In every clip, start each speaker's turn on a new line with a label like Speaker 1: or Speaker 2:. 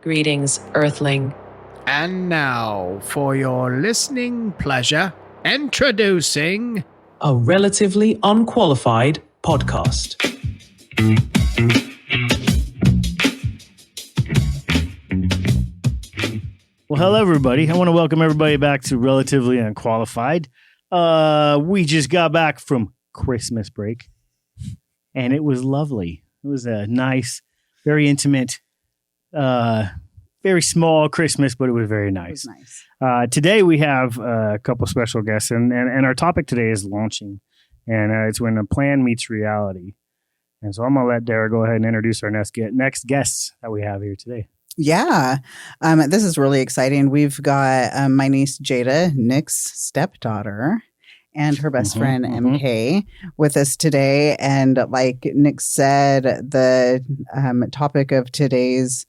Speaker 1: Greetings, Earthling.
Speaker 2: And now, for your listening pleasure, introducing...
Speaker 1: A relatively unqualified podcast.
Speaker 3: Well, hello, everybody. I want to welcome everybody back to Relatively Unqualified. We just got back from Christmas break, and it was lovely. It was a nice, very intimate, very small Christmas, but it was very nice.
Speaker 4: It was nice.
Speaker 3: Today, we have a couple special guests, and our topic today is launching, and it's when a plan meets reality. And so I'm going to let Dara go ahead and introduce our next guests that we have here today.
Speaker 4: Yeah. This is really exciting. We've got my niece Jada, Nick's stepdaughter, and her best friend MK with us today. And like Nick said, the topic of today's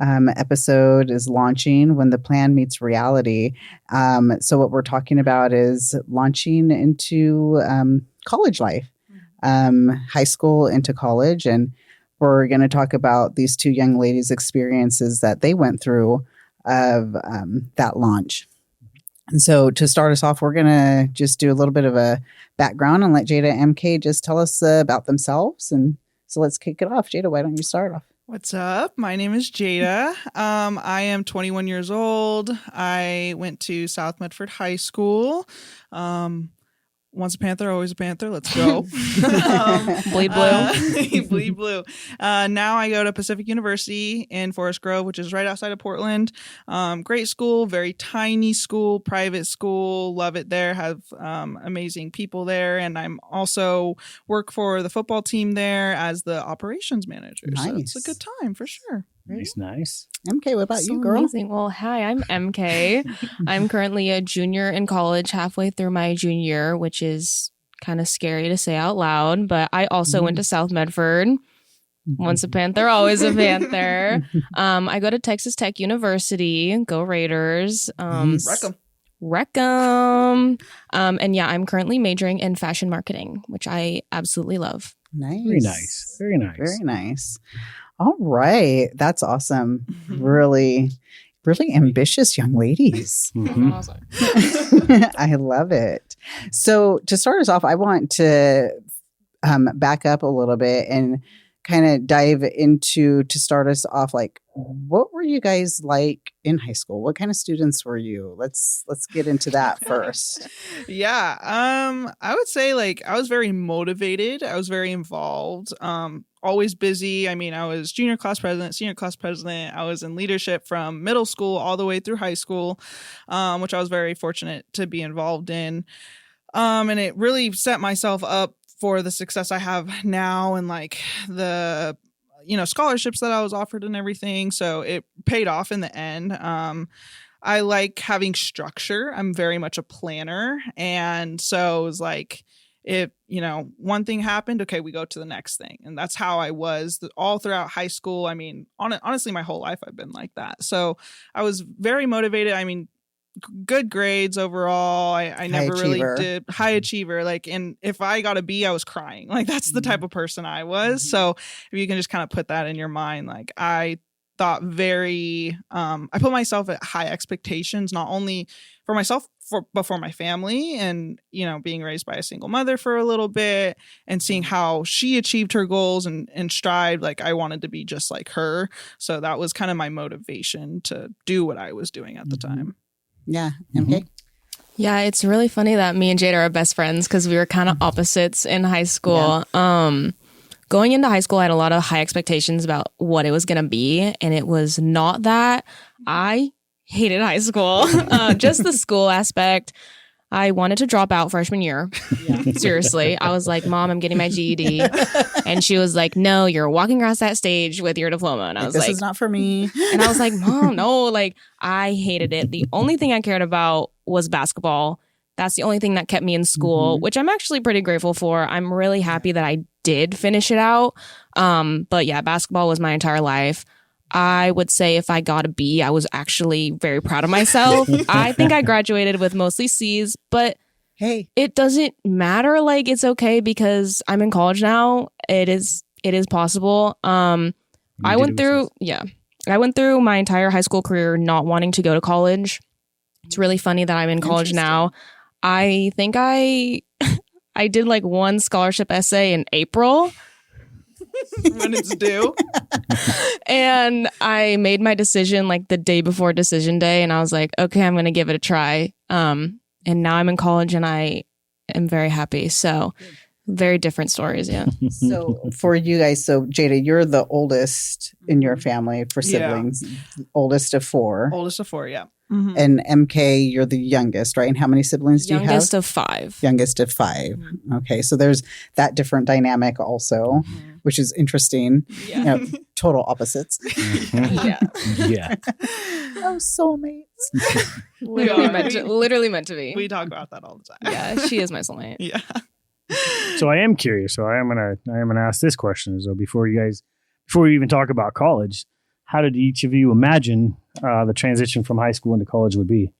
Speaker 4: episode is launching when the plan meets reality. So what we're talking about is launching into college life, high school into college. And we're going to talk about these two young ladies' experiences that they went through of that launch. And so to start us off, we're going to just do a little bit of a background and let Jada and MK just tell us about themselves. And so let's kick it off. Jada, why don't you start off?
Speaker 5: What's up? My name is Jada. I am 21 years old. I went to South Medford High School. Once a Panther, always a Panther. Let's go.
Speaker 6: Bleed blue.
Speaker 5: Bleed blue. Now I go to Pacific University in Forest Grove, which is right outside of Portland. Great school, very tiny school, private school. Love it there. Have amazing people there. And I'm also work for the football team there as the operations manager.
Speaker 4: Nice.
Speaker 5: So it's a good time for sure.
Speaker 3: Nice.
Speaker 4: MK, what about you, girl?
Speaker 6: Amazing. Well, hi, I'm MK. I'm currently a junior in college, halfway through my junior year, which is kind of scary to say out loud. But I also went to South Medford. Once a Panther, always a Panther. I go to Texas Tech University. Go Raiders. Wreck 'em. And yeah, I'm currently majoring in fashion marketing, which I absolutely love.
Speaker 4: Nice.
Speaker 3: Very nice. Very nice.
Speaker 4: Very nice. All right. That's awesome. Really, really ambitious young ladies. I love it. So to start us off, I want to back up a little bit and kind of dive into, to start us off, like, what were you guys like in high school? What kind of students were you? Let's get into that first.
Speaker 5: Yeah. I would say like I was very motivated. I was very involved. Always busy. I mean, I was junior class president, senior class president. I was in leadership from middle school all the way through high school, which I was very fortunate to be involved in. And it really set myself up for the success I have now and like the, scholarships that I was offered and everything. So it paid off in the end. I like having structure. I'm very much a planner. And so it was like, if, one thing happened, okay, we go to the next thing. And that's how I was all throughout high school. I mean, honestly, my whole life I've been like that. So I was very motivated. I mean, good grades overall. I never really did high achiever. Like, and if I got a B, I was crying. Like, that's the type of person I was. So if you can just kind of put that in your mind, like I thought I put myself at high expectations, not only for myself, but for my family, and, being raised by a single mother for a little bit and seeing how she achieved her goals and strived, like I wanted to be just like her. So that was kind of my motivation to do what I was doing at the time.
Speaker 4: Yeah. MK?
Speaker 6: Yeah, it's really funny that me and Jada are best friends because we were kind of opposites in high school. Yeah. Going into high school, I had a lot of high expectations about what it was going to be, and it was not that. I hated high school. Just the school aspect. I wanted to drop out freshman year. Yeah. Seriously. I was like, Mom, I'm getting my GED. And she was like, no, you're walking across that stage with your diploma. And I was
Speaker 4: this is not for me.
Speaker 6: And I was like, Mom, no, like I hated it. The only thing I cared about was basketball. That's the only thing that kept me in school, which I'm actually pretty grateful for. I'm really happy that I did finish it out. But yeah, basketball was my entire life. I would say if I got a B, I was actually very proud of myself. I think I graduated with mostly C's, but
Speaker 4: hey,
Speaker 6: it doesn't matter. Like, it's okay because I'm in college now. It is possible. I went through I went through my entire high school career not wanting to go to college. It's really funny that I'm in college now. I think I did like one scholarship essay in April.
Speaker 5: When it's due.
Speaker 6: And I made my decision like the day before decision day, and I was like, okay, I'm going to give it a try. And now I'm in college and I am very happy. So very different stories. Yeah.
Speaker 4: So for you guys, so Jada, you're the oldest in your family for siblings, oldest of 4.
Speaker 5: Oldest of 4, yeah. Mm-hmm.
Speaker 4: And MK, you're the youngest, right? And how many siblings do you have?
Speaker 6: Youngest of 5.
Speaker 4: Youngest of 5.
Speaker 5: Mm-hmm.
Speaker 4: Okay. So there's that different dynamic also, which is interesting.
Speaker 6: Yeah.
Speaker 4: You know, total opposites.
Speaker 6: Yeah.
Speaker 3: Yeah.
Speaker 4: Oh, soulmates.
Speaker 6: Literally meant to be.
Speaker 5: We talk about that all the time.
Speaker 6: Yeah, she is my soulmate.
Speaker 5: Yeah.
Speaker 3: So I am curious. So I am gonna ask this question. So before we even talk about college, how did each of you imagine the transition from high school into college would be?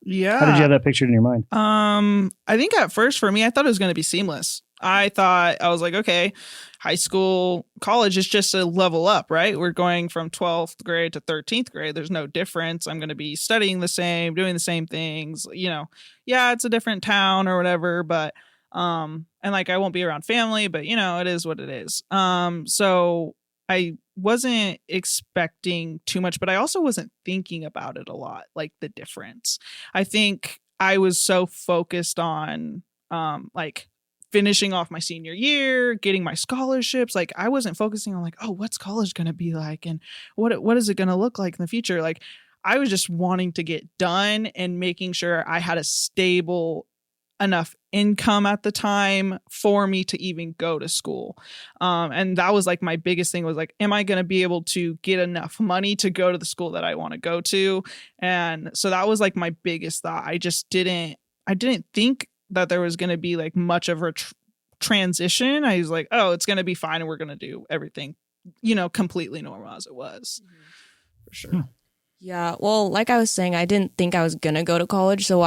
Speaker 5: Yeah.
Speaker 3: How did you have that pictured in your mind?
Speaker 5: I think at first for me, I thought it was going to be seamless. I was like, okay, high school, college is just a level up, right? We're going from 12th grade to 13th grade. There's no difference. I'm going to be studying the same, doing the same things, yeah, it's a different town or whatever, but, and like, I won't be around family, but it is what it is. So I wasn't expecting too much, but I also wasn't thinking about it a lot, like the difference. I think I was so focused on, like, finishing off my senior year, getting my scholarships. Like, I wasn't focusing on like, oh, what's college going to be like? And what is it going to look like in the future? Like, I was just wanting to get done and making sure I had a stable enough income at the time for me to even go to school. And that was like my biggest thing was like, am I going to be able to get enough money to go to the school that I want to go to? And so that was like my biggest thought. I didn't think that there was going to be like much of a transition. I was like, oh, it's going to be fine. And we're going to do everything, completely normal as it was. For sure.
Speaker 6: Yeah. Well, like I was saying, I didn't think I was going to go to college. So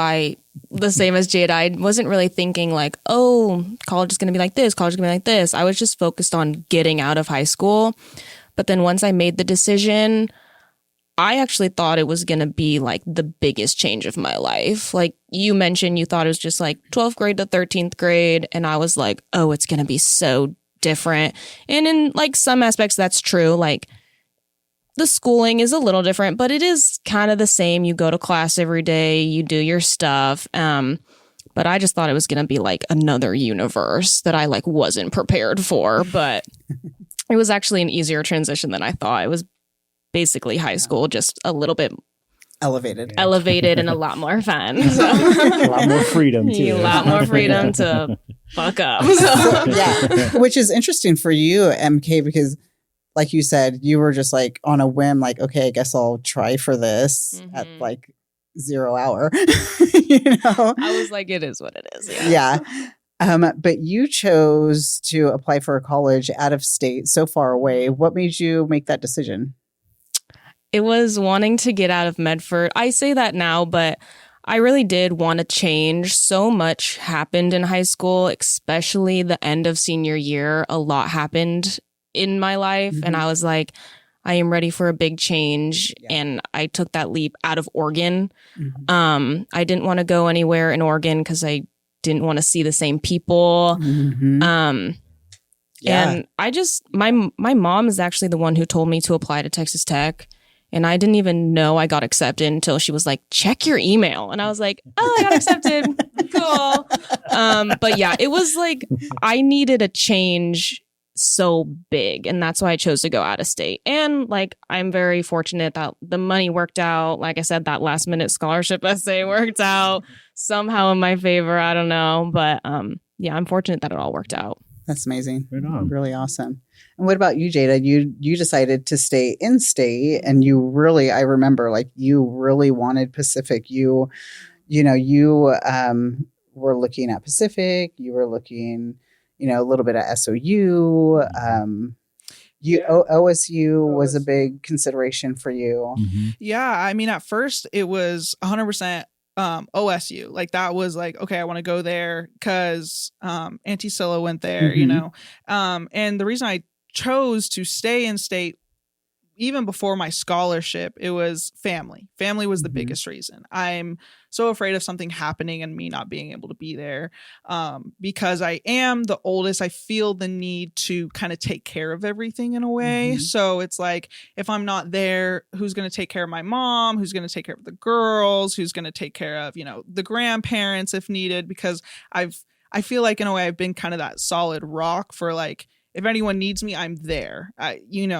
Speaker 6: the same as Jada, I wasn't really thinking like, oh, college is going to be like this. College is going to be like this. I was just focused on getting out of high school. But then once I made the decision, I actually thought it was going to be like the biggest change of my life. Like you mentioned, you thought it was just like 12th grade to 13th grade. And I was like, oh, it's going to be so different. And in like some aspects, that's true. Like the schooling is a little different, but it is kind of the same. You go to class every day, you do your stuff. But I just thought it was going to be like another universe that I like wasn't prepared for. But it was actually an easier transition than I thought. It was basically high school, just a little bit
Speaker 4: elevated
Speaker 6: and a lot more fun. So.
Speaker 3: A lot more freedom too.
Speaker 6: A lot more freedom to fuck up.
Speaker 4: Yeah, which is interesting for you, MK, because like you said, you were just like on a whim, like, okay, I guess I'll try for this at like 0 hour.
Speaker 6: I was like, it is what it is.
Speaker 4: Yeah. But you chose to apply for a college out of state, so far away. What made you make that decision?
Speaker 6: It was wanting to get out of Medford. I say that now, but I really did want to change. So much happened in high school, especially the end of senior year. A lot happened in my life. And I was like, I am ready for a big change. Yeah. And I took that leap out of Oregon. I didn't want to go anywhere in Oregon because I didn't want to see the same people. And I just, my mom is actually the one who told me to apply to Texas Tech. And I didn't even know I got accepted until she was like, check your email. And I was like, oh, I got accepted. Cool. But yeah, it was like, I needed a change so big. And that's why I chose to go out of state. And like, I'm very fortunate that the money worked out. Like I said, that last minute scholarship essay worked out somehow in my favor. I don't know. But yeah, I'm fortunate that it all worked out.
Speaker 4: That's amazing.
Speaker 3: Right on.
Speaker 4: Really awesome. And what about you, Jada? You decided to stay in state, and you really, I remember, like you really wanted Pacific. You were looking at Pacific. You were looking, a little bit at SOU. OSU was a big consideration for you.
Speaker 5: Yeah, I mean, at first it was 100%. OSU, like that was like, okay, I want to go there because Auntie Scylla went there, and the reason I chose to stay in state even before my scholarship, it was family. Family was the biggest reason. I'm so afraid of something happening and me not being able to be there. Because I am the oldest, I feel the need to kind of take care of everything in a way. So it's like, if I'm not there, who's going to take care of my mom? Who's going to take care of the girls? Who's going to take care of, the grandparents if needed? Because I feel like in a way I've been kind of that solid rock for like, if anyone needs me, I'm there.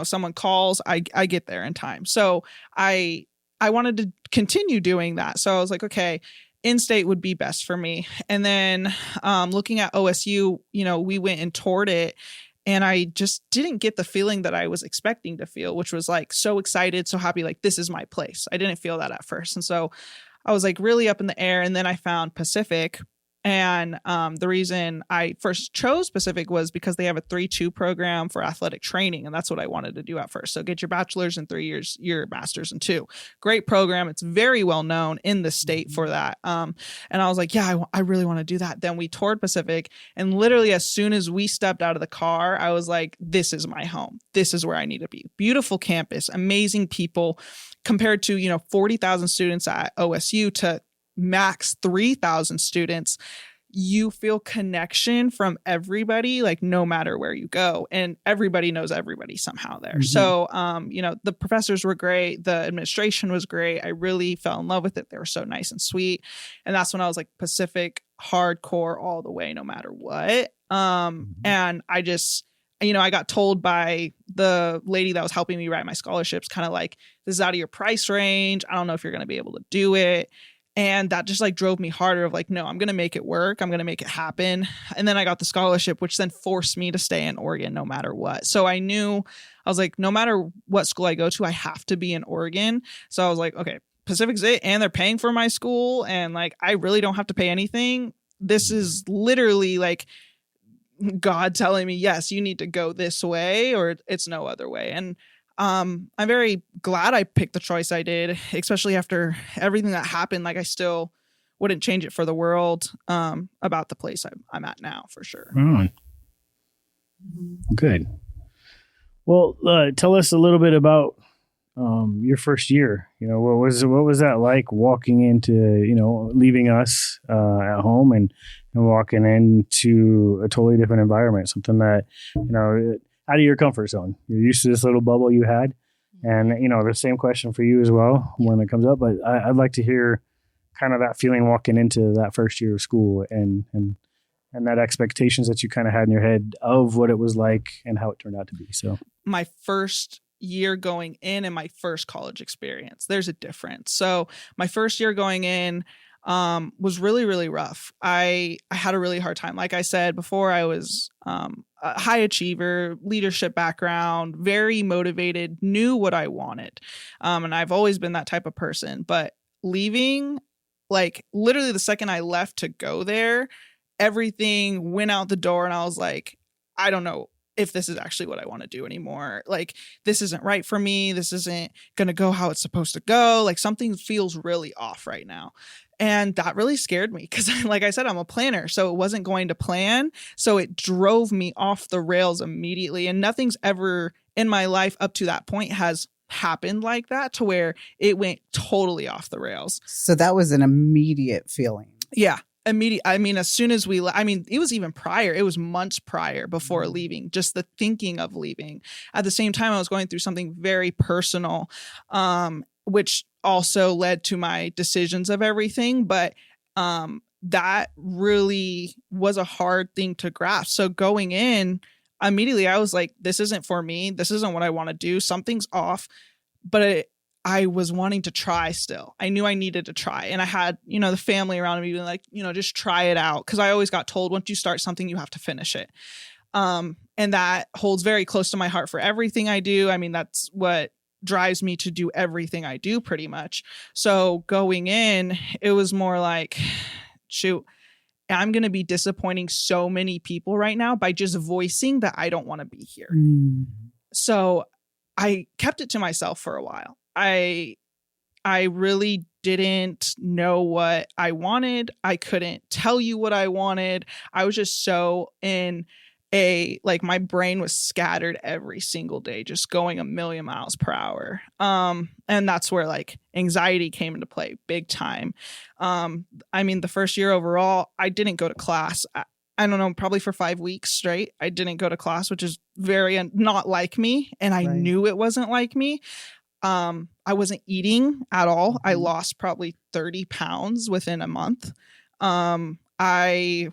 Speaker 5: Someone calls, I get there in time. So I wanted to continue doing that. So I was like, okay, in-state would be best for me. And then looking at OSU, we went and toured it. And I just didn't get the feeling that I was expecting to feel, which was like so excited, so happy, like this is my place. I didn't feel that at first. And so I was like really up in the air. And then I found Pacific. And the reason I first chose Pacific was because they have a 3-2 program for athletic training. And that's what I wanted to do at first. So get your bachelor's in 3 years, your master's in 2. Great program. It's very well known in the state for that. And I was like, yeah, I really want to do that. Then we toured Pacific. And literally as soon as we stepped out of the car, I was like, this is my home. This is where I need to be. Beautiful campus, amazing people compared to, 40,000 students at OSU to max 3,000 students. You feel connection from everybody, like no matter where you go, and everybody knows everybody somehow there. So, the professors were great. The administration was great. I really fell in love with it. They were so nice and sweet. And that's when I was like Pacific hardcore all the way, no matter what. And I just, I got told by the lady that was helping me write my scholarships, kind of like, this is out of your price range. I don't know if you're going to be able to do it. And that just like drove me harder of like, no, I'm going to make it work. I'm going to make it happen. And then I got the scholarship, which then forced me to stay in Oregon no matter what. So I knew, I was like, no matter what school I go to, I have to be in Oregon. So I was like, okay, Pacific's it. And they're paying for my school. And like, I really don't have to pay anything. This is literally like God telling me, yes, you need to go this way or it's no other way. And I'm very glad I picked the choice I did, especially after everything that happened. Like I still wouldn't change it for the world about the place I'm at now, for sure.
Speaker 3: Good. Well, tell us a little bit about your first year. What was that like walking into, leaving us at home and walking into a totally different environment, something that, out of your comfort zone. You're used to this little bubble you had. And, the same question for you as well when it comes up. But I'd like to hear kind of that feeling walking into that first year of school and that expectations that you kind of had in your head of what it was like and how it turned out to be. So
Speaker 5: my first year going in and my first college experience, there's a difference. So my first year going in was really, really rough. I had a really hard time. Like I said before, I was a high achiever, leadership background, very motivated, knew what I wanted. And I've always been that type of person. But leaving, like literally the second I left to go there, everything went out the door and I was like, I don't know if this is actually what I want to do anymore. Like, this isn't right for me. This isn't going to go how it's supposed to go. Like something feels really off right now. And that really scared me because, like I said, I'm a planner. So it wasn't going to plan. So it drove me off the rails immediately. And nothing's ever in my life up to that point has happened like that to where it went totally off the rails.
Speaker 4: So that was an immediate feeling.
Speaker 5: Yeah. Immediate. I mean, as soon as it was even prior. It was months prior before leaving, just the thinking of leaving. At the same time, I was going through something very personal, which also led to my decisions of everything. But that really was a hard thing to grasp. So going in, immediately I was like, this isn't for me. This isn't what I want to do. Something's off. But I was wanting to try still. I knew I needed to try. And I had, the family around me being like, just try it out. Because I always got told once you start something, you have to finish it. And that holds very close to my heart for everything I do. I mean, that's what drives me to do everything I do pretty much. So going in, it was more like, shoot, I'm going to be disappointing so many people right now by just voicing that I don't want to be here. So I kept it to myself for a while. I really didn't know what I wanted. I couldn't tell you what I wanted. I was just so in my brain was scattered every single day, just going a million miles per hour. And that's where like anxiety came into play big time. I mean, the first year overall, I didn't go to class. I don't know, probably for 5 weeks straight. I didn't go to class, which is very not like me. And I knew it wasn't like me. I wasn't eating at all. I lost probably 30 pounds within a month. I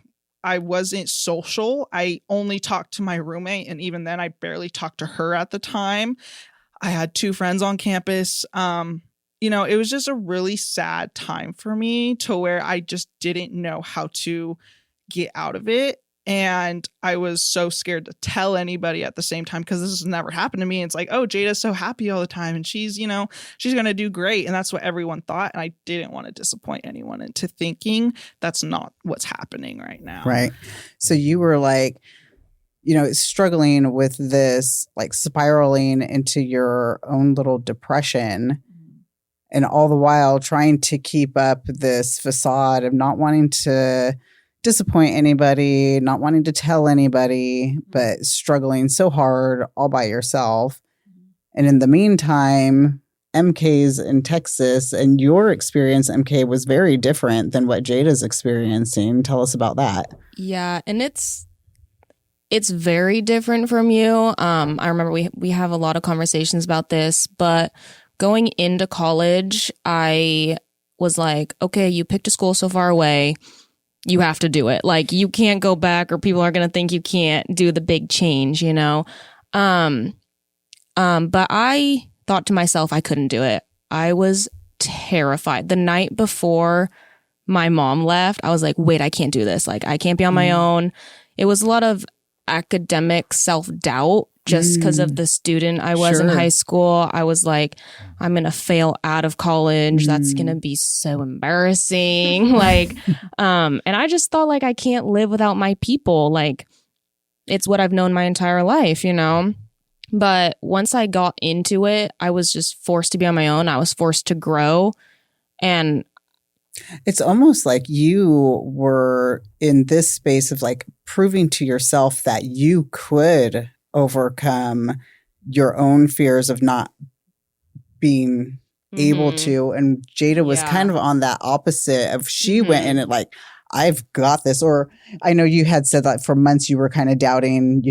Speaker 5: wasn't social. I only talked to my roommate, and even then I barely talked to her at the time. I had 2 friends on campus. It was just a really sad time for me, to where I just didn't know how to get out of it. And I was so scared to tell anybody at the same time, because this has never happened to me. It's like, oh, Jada's so happy all the time, and she's going to do great. And that's what everyone thought. And I didn't want to disappoint anyone into thinking that's not what's happening right now.
Speaker 4: Right. So you were like, struggling with this, like spiraling into your own little depression, and all the while trying to keep up this facade of not wanting to disappoint anybody, not wanting to tell anybody, but struggling so hard all by yourself. And in the meantime, MK's in Texas, and your experience, MK, was very different than what Jada's experiencing. Tell us about that.
Speaker 6: Yeah, and it's very different from you. I remember we have a lot of conversations about this, but going into college, I was like, okay, you picked a school so far away. You have to do it. Like, you can't go back, or people are going to think you can't do the big change, But I thought to myself, I couldn't do it. I was terrified. The night before my mom left, I was like, wait, I can't do this. Like, I can't be on my own. It was a lot of academic self-doubt just because of the student I was in high school. I was like, I'm going to fail out of college. That's going to be so embarrassing. And I just thought, like, I can't live without my people. Like, it's what I've known my entire life, But once I got into it, I was just forced to be on my own. I was forced to grow. And
Speaker 4: it's almost like you were in this space of like proving to yourself that you could overcome your own fears of not being able to. And Jada was kind of on that opposite of, she went in it like, I've got this. Or I know you had said that for months you were kind of doubting,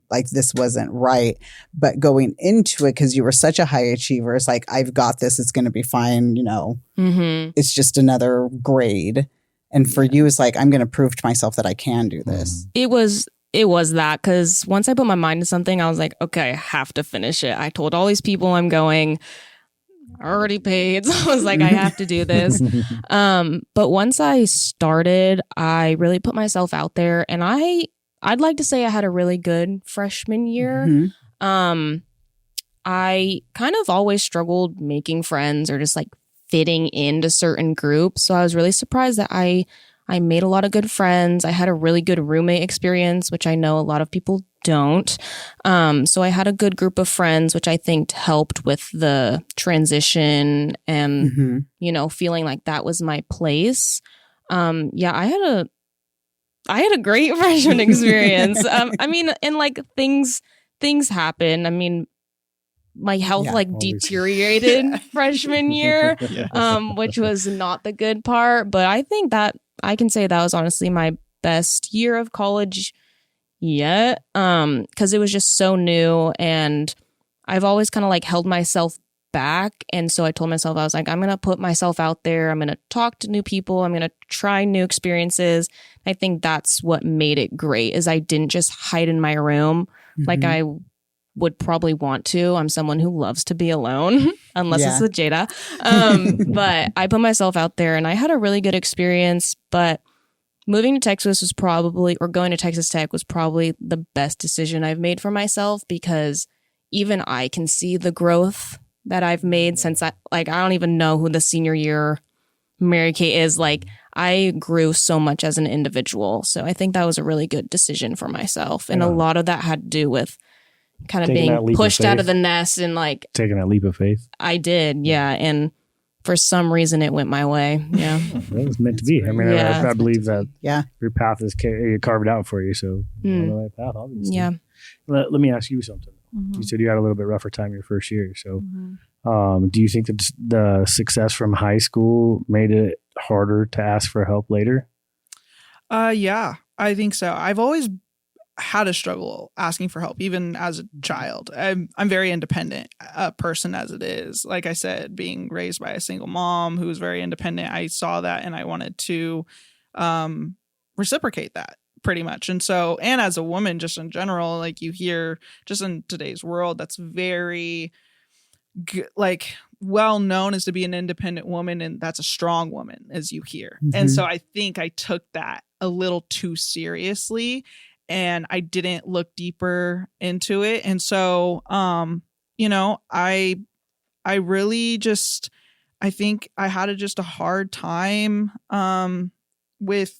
Speaker 4: like this wasn't right. But going into it, because you were such a high achiever, it's like, I've got this. It's going to be fine. It's just another grade. And for you, it's like, I'm going to prove to myself that I can do this.
Speaker 6: It was that, because once I put my mind to something, I was like, okay, I have to finish it. I told all these people I'm going. I already paid. So I was like, I have to do this. But once I started, I really put myself out there, and I'd like to say I had a really good freshman year. I kind of always struggled making friends or just like fitting into certain groups. So I was really surprised that I made a lot of good friends. I had a really good roommate experience, which I know a lot of people don't. So I had a good group of friends, which I think helped with the transition and, feeling like that was my place. I had a great freshman experience. I mean, and like things happen. I mean, my health deteriorated freshman year, which was not the good part. But I think that I can say that was honestly my best year of college yet, because it was just so new, and I've always kind of like held myself back. And so I told myself, I was like, I'm going to put myself out there. I'm going to talk to new people. I'm going to try new experiences. I think that's what made it great, is I didn't just hide in my room like I would probably want to. I'm someone who loves to be alone, unless it's with Jada. But I put myself out there, and I had a really good experience. But moving to Texas was probably, or going to Texas Tech was probably the best decision I've made for myself, because even I can see the growth that I've made since I don't even know who the senior year Mary Kate is. Like, I grew so much as an individual. So I think that was a really good decision for myself. And a lot of that had to do with kind of being pushed out of the nest, and like
Speaker 3: taking that leap of faith.
Speaker 6: I did. Yeah. And for some reason it went my way. Yeah.
Speaker 3: It was meant to be. I mean,
Speaker 6: Yeah.
Speaker 3: I believe that
Speaker 4: Yeah.
Speaker 3: your path is carved out for you. So you're on the right path, obviously.
Speaker 6: Yeah.
Speaker 3: Let me ask you something. You said you had a little bit rougher time your first year. So do you think that the success from high school made it harder to ask for help later?
Speaker 5: Yeah, I think so. I've always had a struggle asking for help, even as a child. I'm very independent person as it is. Like I said, being raised by a single mom who was very independent, I saw that and I wanted to reciprocate that pretty much. And so, and as a woman, just in general, like you hear just in today's world, that's very like well known as to be an independent woman, and that's a strong woman, as you hear. And so I think I took that a little too seriously and I didn't look deeper into it. And so you know, I really just, I think I had just a hard time with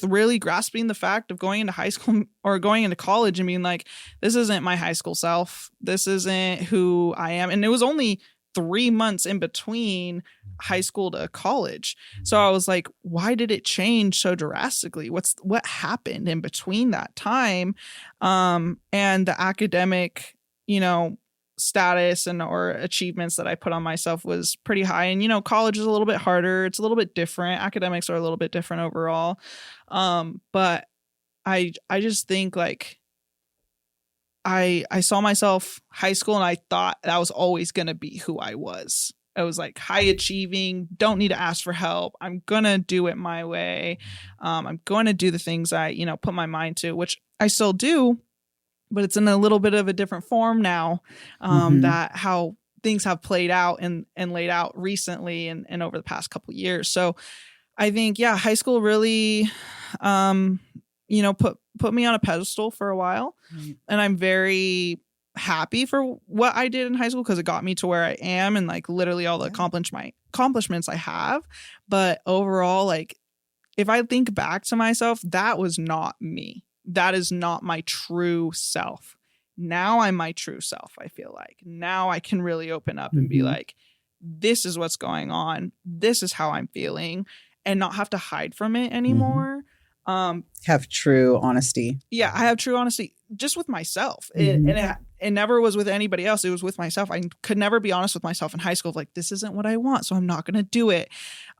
Speaker 5: really grasping the fact of going into high school or going into college and being like, this isn't my high school self. This isn't who I am. And it was only 3 months in between high school to college. So I was like, why did it change so drastically? What happened in between that time? And the academic, you know, status and or achievements that I put on myself was pretty high. And, you know, college is a little bit harder. It's a little bit different. Academics are a little bit different overall. But I just think like I saw myself high school and I thought that was always going to be who I was. I was like high achieving, don't need to ask for help. I'm going to do it my way. I'm going to do the things I, you know, put my mind to, which I still do, but it's in a little bit of a different form now, that how things have played out and laid out recently and over the past couple of years. So I think, yeah, high school really, you know, put me on a pedestal for a while. And I'm very happy for what I did in high school because it got me to where I am and like literally all the accomplishments I have. But overall, like if I think back to myself, that was not me. That is not my true self. Now I'm my true self, I feel like. Now I can really open up and be like, this is what's going on. This is how I'm feeling and not have to hide from it anymore.
Speaker 4: Have true honesty.
Speaker 5: Yeah, I have true honesty just with myself. It never was with anybody else. It was with myself. I could never be honest with myself in high school. Like, this isn't what I want, so I'm not going to do it.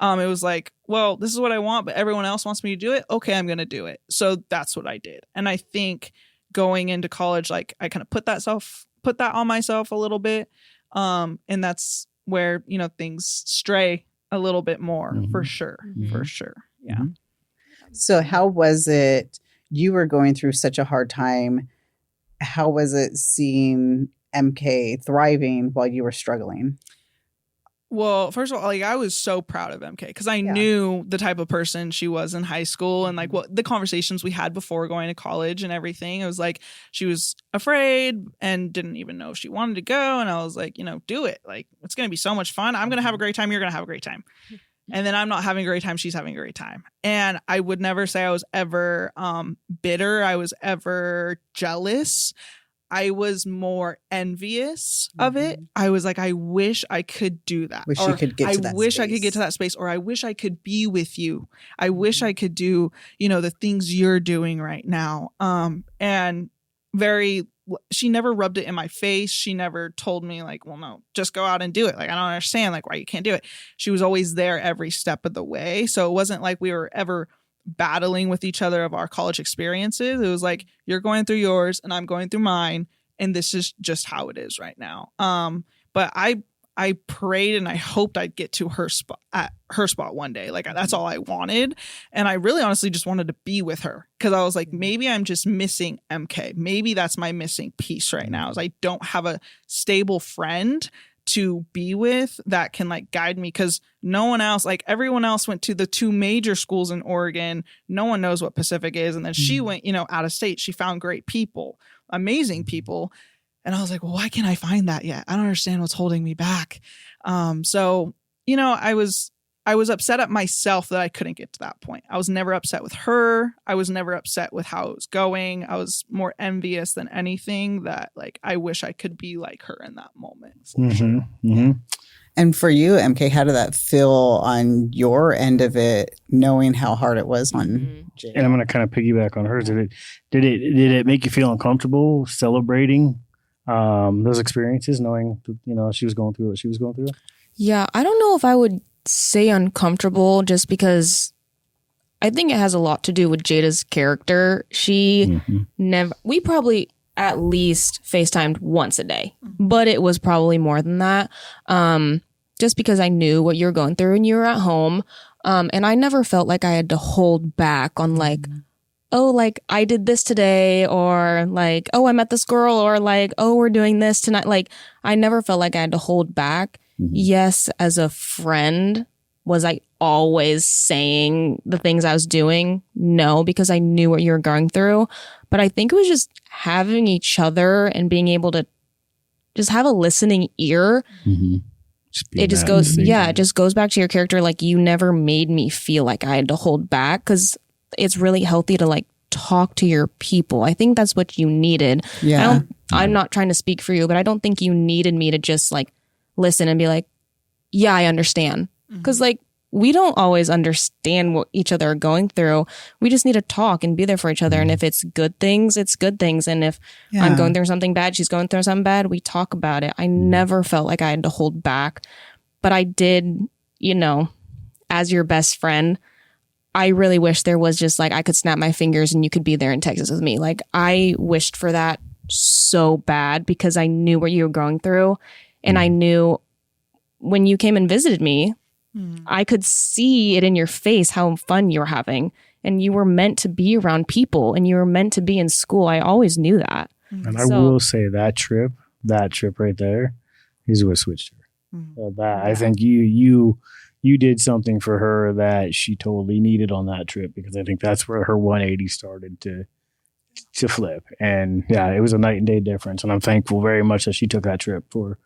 Speaker 5: It was like, well, this is what I want, but everyone else wants me to do it. Okay, I'm going to do it. So that's what I did. And I think going into college, like I kind of put that on myself a little bit. And that's where, you know, things stray a little bit more for sure. For sure. Yeah.
Speaker 4: So how was it? You were going through such a hard time. How was it seeing MK thriving while you were struggling?
Speaker 5: Well, first of all, like I was so proud of MK because I knew the type of person she was in high school and like what the conversations we had before going to college and everything. It was like she was afraid and didn't even know if she wanted to go. And I was like, you know, do it. Like, it's going to be so much fun. I'm going to have a great time. You're going to have a great time. And then I'm not having a great time. She's having a great time. And I would never say I was ever bitter. I was ever jealous. I was more envious of it. I was like, I wish I could do that.
Speaker 4: Wish you could get to that
Speaker 5: I wish I
Speaker 4: space.
Speaker 5: could get to that space, or I wish I could be with you. I wish I could do, you know, the things you're doing right now. And she never rubbed it in my face. She never told me like, well, no, just go out and do it. Like, I don't understand like why you can't do it. She was always there every step of the way. So it wasn't like we were ever battling with each other of our college experiences. It was like, you're going through yours and I'm going through mine. And this is just how it is right now. But I prayed and I hoped I'd get to her spot one day. Like, that's all I wanted. And I really honestly just wanted to be with her because I was like, maybe I'm just missing MK. Maybe that's my missing piece right now is I don't have a stable friend to be with that can like guide me because no one else, like everyone else went to the 2 major schools in Oregon. No one knows what Pacific is. And then she went, you know, out of state. She found great people, amazing people. And I was like, well, why can't I find that yet? I don't understand what's holding me back. So, you know, I was upset at myself that I couldn't get to that point. I was never upset with her. I was never upset with how it was going. I was more envious than anything that like, I wish I could be like her in that moment. For sure.
Speaker 4: And for you, MK, how did that feel on your end of it, knowing how hard it was on Jada?
Speaker 3: And I'm going to kind of piggyback on hers. Did it make you feel uncomfortable celebrating those experiences, knowing she was going through what she was going through?
Speaker 6: Yeah, I don't know if I would say uncomfortable, just because I think it has a lot to do with Jada's character. She we probably at least FaceTimed once a day, but it was probably more than that. Just because I knew what you were going through and you were at home. And I never felt like I had to hold back on like, oh, like I did this today, or like, oh, I met this girl, or like, oh, we're doing this tonight. Like, I never felt like I had to hold back. Yes, as a friend, was I always saying the things I was doing? No, because I knew what you were going through. But I think it was just having each other and being able to just have a listening ear. It just goes, it just goes back to your character. Like, you never made me feel like I had to hold back, because it's really healthy to like talk to your people. I think that's what you needed.
Speaker 4: Yeah.
Speaker 6: I'm not trying to speak for you, but I don't think you needed me to just like listen and be like, yeah, I understand. Because like, we don't always understand what each other are going through. We just need to talk and be there for each other. And if it's good things, it's good things. And if I'm going through something bad, she's going through something bad, we talk about it. I never felt like I had to hold back. But I did, as your best friend, I really wish there was just like, I could snap my fingers and you could be there in Texas with me. Like, I wished for that so bad, because I knew what you were going through. And I knew when you came and visited me, I could see it in your face how fun you were having, and you were meant to be around people, and you were meant to be in school. I always knew that.
Speaker 3: And I will say that trip right there is what switched her. I think you did something for her that she totally needed on that trip, because I think that's where her 180 started to flip. And yeah, it was a night and day difference. And I'm thankful very much that she took that trip for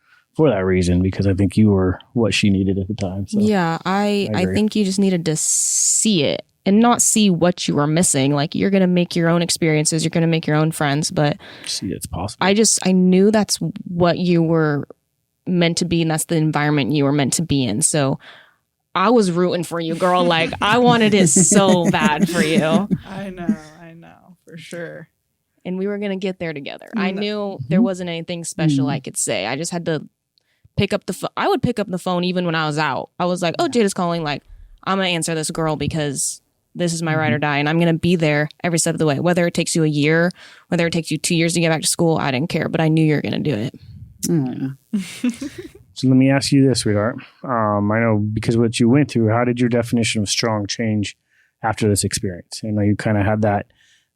Speaker 3: that reason, because I think you were what she needed at the time. So
Speaker 6: yeah, I think you just needed to see it and not see what you were missing. Like, you're going to make your own experiences, you're going to make your own friends, but
Speaker 3: see, it's possible.
Speaker 6: I knew that's what you were meant to be, and that's the environment you were meant to be in. So I was rooting for you, girl. Like, I wanted it so bad for you.
Speaker 5: I know, for sure.
Speaker 6: And we were going to get there together. I knew there wasn't anything special I could say. I just had to pick up the phone. I would pick up the phone even when I was out. I was like, oh, Jada's calling. Like, I'm going to answer this girl, because this is my ride or die. And I'm going to be there every step of the way. Whether it takes you a year, whether it takes you 2 years to get back to school, I didn't care. But I knew you were going to do it.
Speaker 3: So let me ask you this, sweetheart. I know, because what you went through, how did your definition of strong change after this experience? I know you kind of had that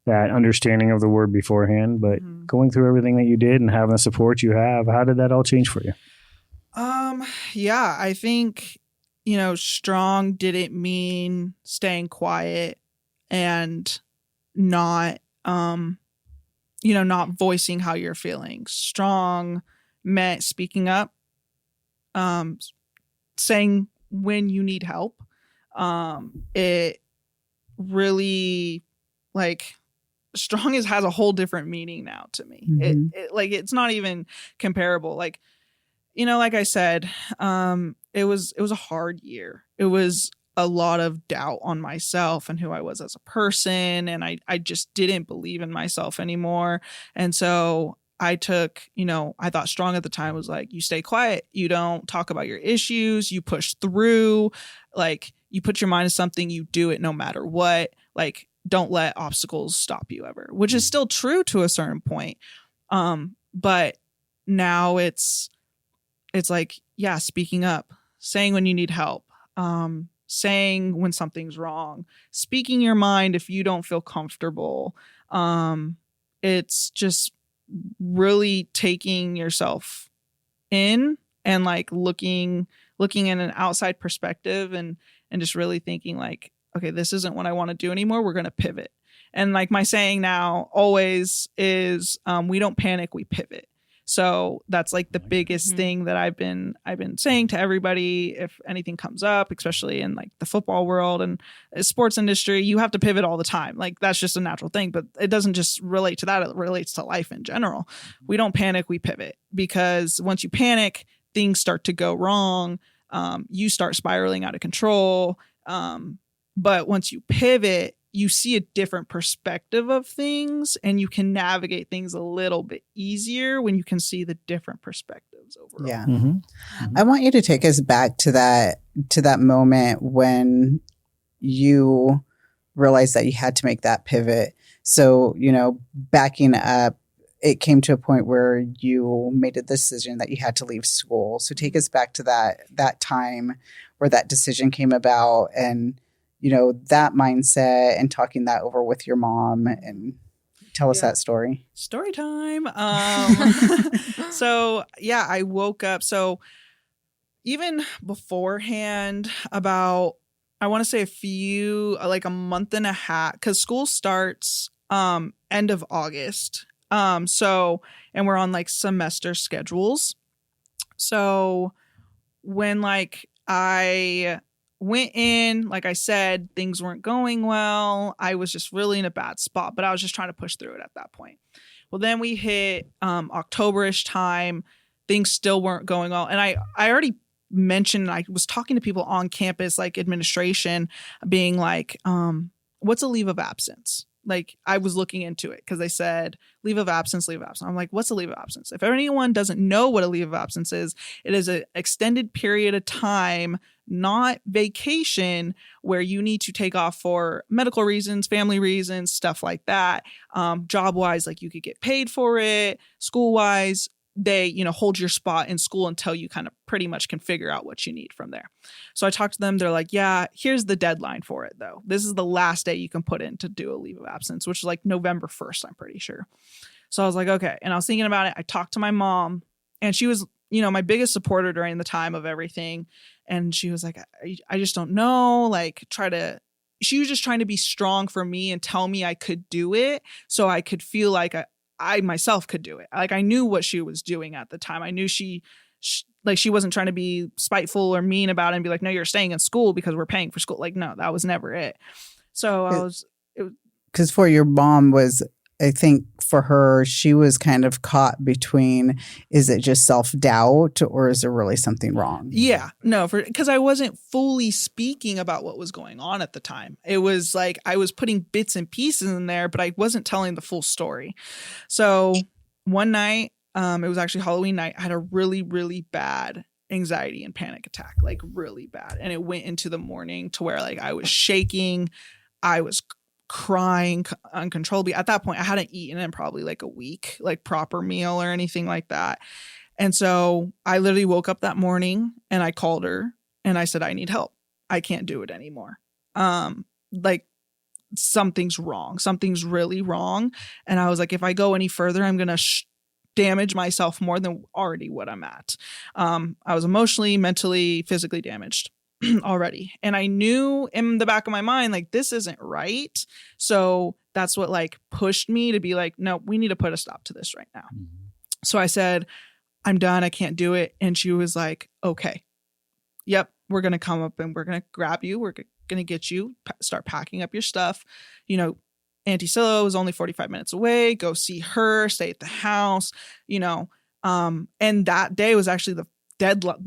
Speaker 3: understanding of the word beforehand, but going through everything that you did and having the support you have, how did that all change for you?
Speaker 5: Yeah, I think, strong didn't mean staying quiet and not, not voicing how you're feeling. Strong meant speaking up, saying when you need help. It really, like, strong has a whole different meaning now to me. It's not even comparable. Like, like I said, it was a hard year. It was a lot of doubt on myself and who I was as a person. And I just didn't believe in myself anymore. And so I took, I thought strong at the time was like, you stay quiet. You don't talk about your issues. You push through. Like, you put your mind to something, you do it no matter what. Like, don't let obstacles stop you ever, which is still true to a certain point. But now it's like, yeah, speaking up, saying when you need help, saying when something's wrong, speaking your mind if you don't feel comfortable. It's just really taking yourself in and like looking in an outside perspective and just really thinking like, okay, this isn't what I want to do anymore. We're going to pivot. And like my saying now always is, we don't panic, we pivot. So that's like the biggest thing that I've been saying to everybody. If anything comes up, especially in like the football world and sports industry, you have to pivot all the time. Like, that's just a natural thing, but it doesn't just relate to that. It relates to life in general. We don't panic, we pivot, because once you panic, things start to go wrong. You start spiraling out of control. But once you pivot, you see a different perspective of things, and you can navigate things a little bit easier when you can see the different perspectives overall.
Speaker 4: Yeah.
Speaker 3: Mm-hmm.
Speaker 4: I want you to take us back to that moment when you realized that you had to make that pivot. So, backing up, it came to a point where you made a decision that you had to leave school. So take us back to that time where that decision came about, and that mindset, and talking that over with your mom, and tell us that story.
Speaker 5: Story time. So yeah, I woke up. So even beforehand, about, I want to say like a month and a half, because school starts end of August. And we're on like semester schedules. So when like I went in, like I said, things weren't going well. I was just really in a bad spot, but I was just trying to push through it at that point. Well, then we hit October-ish time. Things still weren't going well. And I already mentioned, I was talking to people on campus, like administration, being like, what's a leave of absence? Like, I was looking into it because they said leave of absence, leave of absence. I'm like, what's a leave of absence? If anyone doesn't know what a leave of absence is, it is an extended period of time, not vacation, where you need to take off for medical reasons, family reasons, stuff like that. Job wise, like you could get paid for it. School wise, they, hold your spot in school until you kind of pretty much can figure out what you need from there. So I talked to them. They're like, yeah, here's the deadline for it though. This is the last day you can put in to do a leave of absence, which is like November 1st, I'm pretty sure. So I was like, okay. And I was thinking about it. I talked to my mom, and she was, my biggest supporter during the time of everything. And she was like, I just don't know, like she was just trying to be strong for me and tell me I could do it, so I could feel like I myself could do it. Like, I knew what she was doing at the time. I knew she wasn't trying to be spiteful or mean about it and be like, no, you're staying in school because we're paying for school. Like, no, that was never it. So
Speaker 4: because for your mom was, I think for her, she was kind of caught between, is it just self-doubt or is there really something wrong?
Speaker 5: Yeah, no, because I wasn't fully speaking about what was going on at the time. It was like I was putting bits and pieces in there, but I wasn't telling the full story. So one night, it was actually Halloween night, I had a really, really bad anxiety and panic attack, like really bad. And it went into the morning to where like I was shaking, I was crying uncontrollably. At that point, I hadn't eaten in probably like a week, like proper meal or anything like that. And so I literally woke up that morning and I called her and I said, I need help. I can't do it anymore. Like something's wrong. Something's really wrong. And I was like, if I go any further, I'm going to damage myself more than already what I'm at. I was emotionally, mentally, physically damaged already. And I knew in the back of my mind, like, this isn't right. So that's what like pushed me to be like, no, we need to put a stop to this right now. Mm-hmm. So I said, I'm done. I can't do it. And she was like, okay, yep, we're going to come up and we're going to grab you. We're going to get you, start packing up your stuff. Auntie Scylla was only 45 minutes away. Go see her, stay at the house, and that day was actually the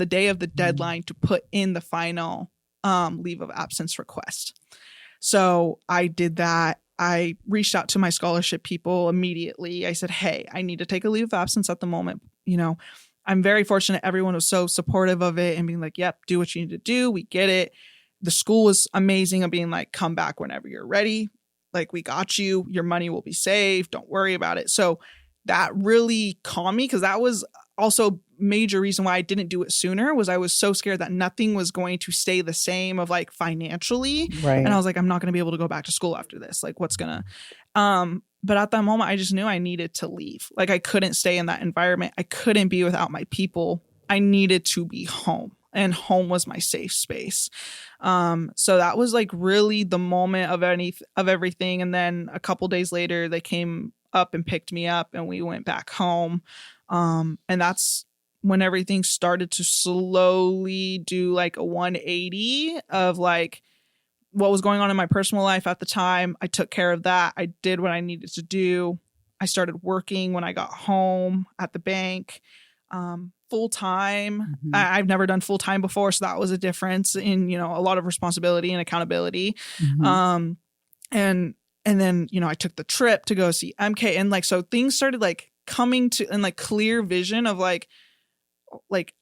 Speaker 5: day of the deadline to put in the final leave of absence request. So I did that. I reached out to my scholarship people immediately. I said, hey, I need to take a leave of absence at the moment. I'm very fortunate. Everyone was so supportive of it and being like, yep, do what you need to do. We get it. The school was amazing of being like, come back whenever you're ready. Like, we got you. Your money will be saved. Don't worry about it. So that really calmed me, because that was also major reason why I didn't do it sooner, was I was so scared that nothing was going to stay the same of like financially.
Speaker 4: Right.
Speaker 5: And I was like, I'm not going to be able to go back to school after this. Like, what's going to, but at that moment I just knew I needed to leave. Like, I couldn't stay in that environment. I couldn't be without my people. I needed to be home, and home was my safe space. So that was like really the moment of everything. And then a couple days later, they came up and picked me up and we went back home. And that's when everything started to slowly do like a 180 of like what was going on in my personal life at the time. I took care of that. I did what I needed to do. I started working when I got home at the bank. full time.
Speaker 4: Mhm.
Speaker 5: I've never done full time before, so that was a difference in, a lot of responsibility and accountability.
Speaker 4: Mhm.
Speaker 5: And then, I took the trip to go see MK, and like, so things started like coming to in like clear vision of like,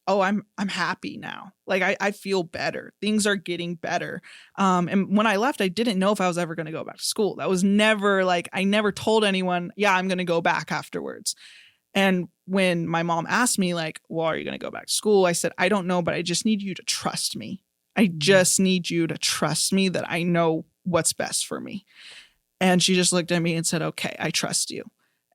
Speaker 5: oh, I'm happy now. Like I feel better. Things are getting better. And when I left, I didn't know if I was ever going to go back to school. That was never like, I never told anyone, yeah, I'm going to go back afterwards. And when my mom asked me like, well, are you going to go back to school? I said, I don't know, but I just need you to trust me. I just need you to trust me that I know what's best for me. And she just looked at me and said, okay, I trust you.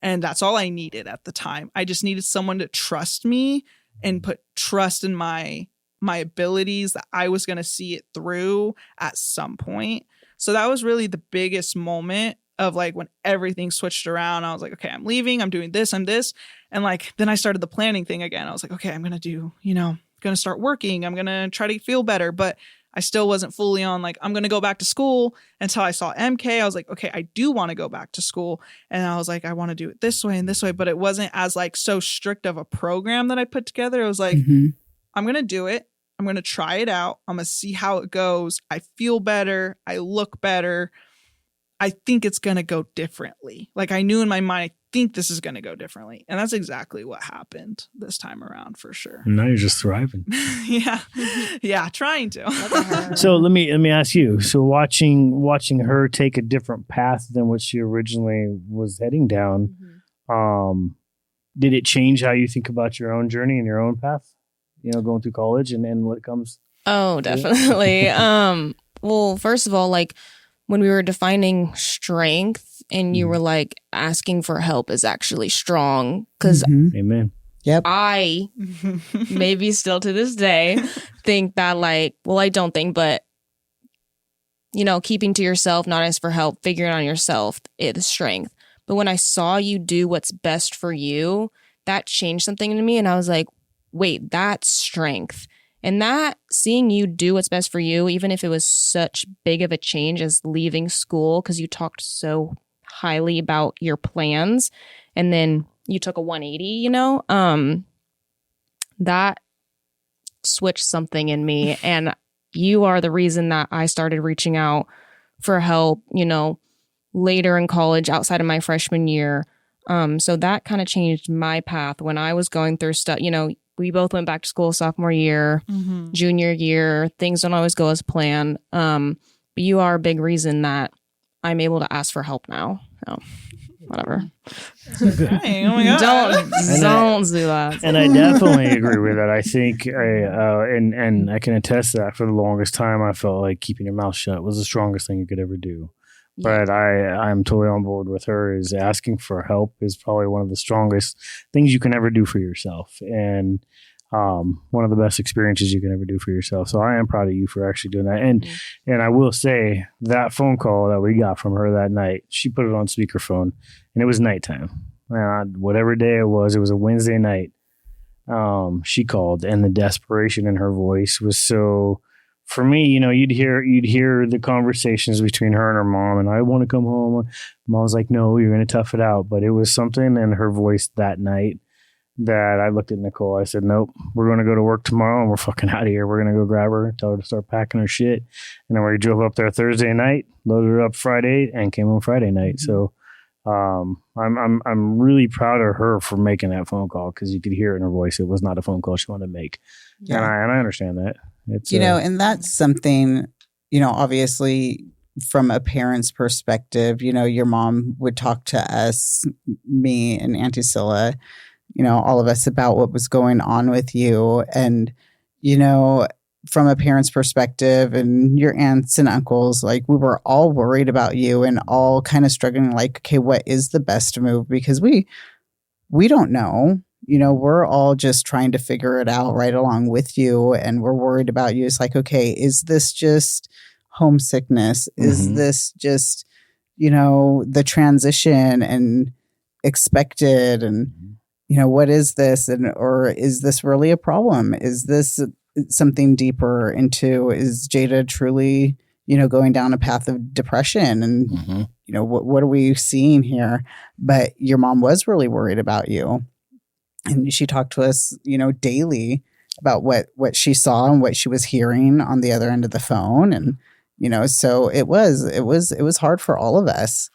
Speaker 5: And that's all I needed at the time. I just needed someone to trust me and put trust in my abilities that I was going to see it through at some point. So that was really the biggest moment of like when everything switched around. I was like, okay, I'm leaving. I'm doing this. I'm this. And like, then I started the planning thing again. I was like, okay, I'm going to do, going to start working. I'm going to try to feel better. But I still wasn't fully on like, I'm going to go back to school until I saw MK. I was like, okay, I do want to go back to school. And I was like, I want to do it this way and this way. But it wasn't as like so strict of a program that I put together. It was like,
Speaker 4: Mhm.
Speaker 5: I'm going to do it. I'm going to try it out. I'm going to see how it goes. I feel better. I look better. I think it's going to go differently. Like I knew in my mind, I think this is going to go differently. And that's exactly what happened this time around for sure.
Speaker 3: And now you're just thriving.
Speaker 5: Yeah. Yeah. Trying to.
Speaker 3: So let me ask you. So watching her take a different path than what she originally was heading down, did it change how you think about your own journey and your own path? Going through college and what comes.
Speaker 6: Oh, definitely. Well, first of all, like when we were defining strength and you were like asking for help is actually strong, because
Speaker 4: Mhm.
Speaker 3: Amen.
Speaker 4: Yep.
Speaker 6: I maybe still to this day think that like, well, I don't think, but keeping to yourself, not asking for help, figuring out yourself is strength. But when I saw you do what's best for you, that changed something in me. And I was like, wait, that's strength. And that seeing you do what's best for you, even if it was such big of a change as leaving school, because you talked so highly about your plans and then you took a 180, that switched something in me. And you are the reason that I started reaching out for help, later in college outside of my freshman year. So that kind of changed my path when I was going through stuff. We both went back to school sophomore year, junior year. Things don't always go as planned. But you are a big reason that I'm able to ask for help now. So, whatever.
Speaker 5: Dang, oh my God.
Speaker 6: Don't do that.
Speaker 3: And I definitely agree with that. I think and I can attest to that. For the longest time, I felt like keeping your mouth shut was the strongest thing you could ever do. But I'm totally on board with her. Is asking for help is probably one of the strongest things you can ever do for yourself, and one of the best experiences you can ever do for yourself. So I am proud of you for actually doing that. And I will say that phone call that we got from her that night, she put it on speakerphone, and it was nighttime. Whatever day it was a Wednesday night. She called, and the desperation in her voice was so. For me, you'd hear the conversations between her and her mom, and I want to come home. Mom's like, no, you're going to tough it out. But it was something in her voice that night that I looked at Nicole. I said, nope, we're going to go to work tomorrow and we're fucking out of here. We're going to go grab her, tell her to start packing her shit. And then we drove up there Thursday night, loaded her up Friday, and came home Friday night. So I'm really proud of her for making that phone call, because you could hear it in her voice. It was not a phone call she wanted to make.
Speaker 4: Yeah.
Speaker 3: And I understand that. It's
Speaker 4: and that's something, obviously from a parent's perspective, your mom would talk to us, me and Auntie Scylla, all of us about what was going on with you. And, from a parent's perspective and your aunts and uncles, like we were all worried about you and all kind of struggling like, okay, what is the best move? Because we don't know. We're all just trying to figure it out right along with you. And we're worried about you. It's like, okay, is this just homesickness? Is this just, the transition and expected? And, what is this? And, or is this really a problem? Is this something deeper into, is Jada truly, going down a path of depression? And, what are we seeing here? But your mom was really worried about you. And she talked to us, daily about what she saw and what she was hearing on the other end of the phone. And, so it was hard for all of us.